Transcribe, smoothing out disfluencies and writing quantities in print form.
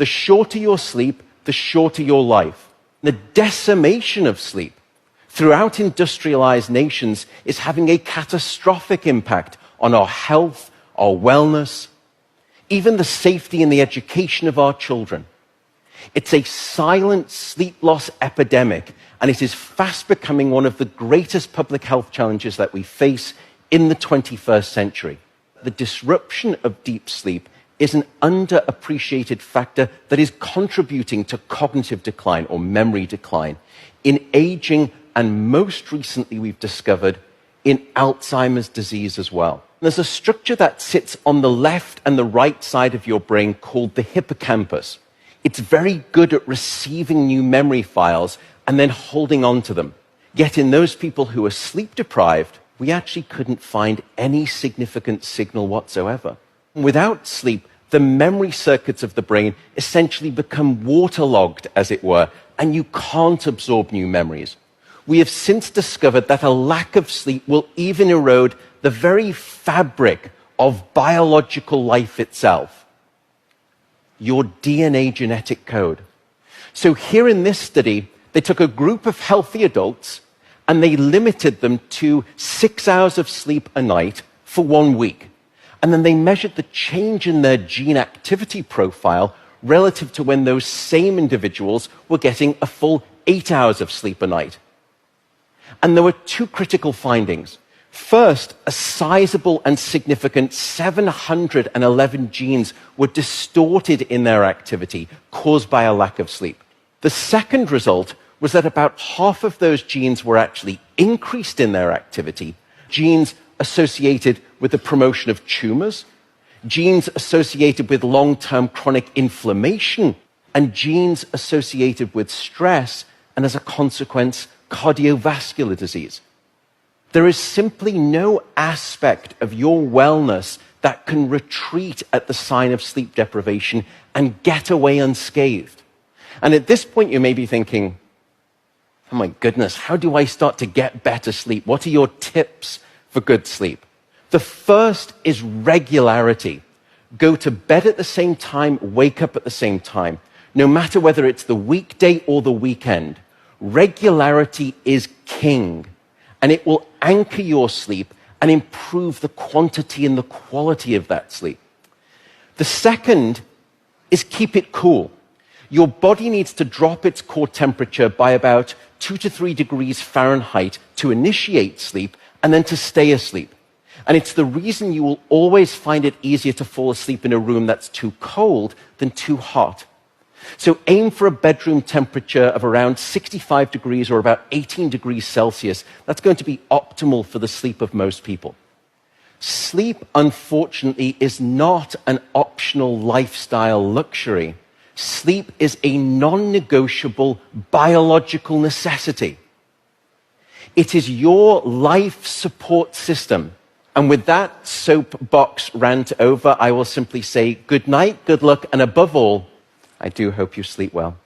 The shorter your sleep, the shorter your life. The decimation of sleep throughout industrialized nations is having a catastrophic impact on our health, our wellness, even the safety and the education of our children. It's a silent sleep loss epidemic, and it is fast becoming one of the greatest public health challenges that we face in the 21st century. The disruption of deep sleep is an underappreciated factor that is contributing to cognitive decline or memory decline in aging, and most recently we've discovered in Alzheimer's disease as well. There's a structure that sits on the left and the right side of your brain called the hippocampus. It's very good at receiving new memory files and then holding on to them. Yet in those people who are sleep deprived, we actually couldn't find any significant signal whatsoever. Without sleep, the memory circuits of the brain essentially become waterlogged, as it were, and you can't absorb new memories. We have since discovered that a lack of sleep will even erode the very fabric of biological life itself, your DNA genetic code. So here in this study, they took a group of healthy adults and they limited them to 6 hours of sleep a night for 1 week. And then they measured the change in their gene activity profile relative to when those same individuals were getting a full 8 hours of sleep a night. And there were two critical findings. First, a sizable and significant 711 genes were distorted in their activity, caused by a lack of sleep. The second result was that about half of those genes were actually increased in their activity, genes associated with the promotion of tumors, genes associated with long-term chronic inflammation, and genes associated with stress, and as a consequence, cardiovascular disease. There is simply no aspect of your wellness that can retreat at the sign of sleep deprivation and get away unscathed. And at this point, you may be thinking, oh my goodness, how do I start to get better sleep? What are your tips for good sleep? The first is regularity. Go to bed at the same time, wake up at the same time. No matter whether it's the weekday or the weekend, regularity is king, and it will anchor your sleep and improve the quantity and the quality of that sleep. The second is keep it cool. Your body needs to drop its core temperature by about 2 to 3 degrees Fahrenheit to initiate sleep and then to stay asleep. And it's the reason you will always find it easier to fall asleep in a room that's too cold than too hot. So aim for a bedroom temperature of around 65 degrees or about 18 degrees Celsius. That's going to be optimal for the sleep of most people. Sleep, unfortunately, is not an optional lifestyle luxury. Sleep is a non-negotiable biological necessity. It is your life support system. And with that soapbox rant over, I will simply say good night, good luck, and above all, I do hope you sleep well.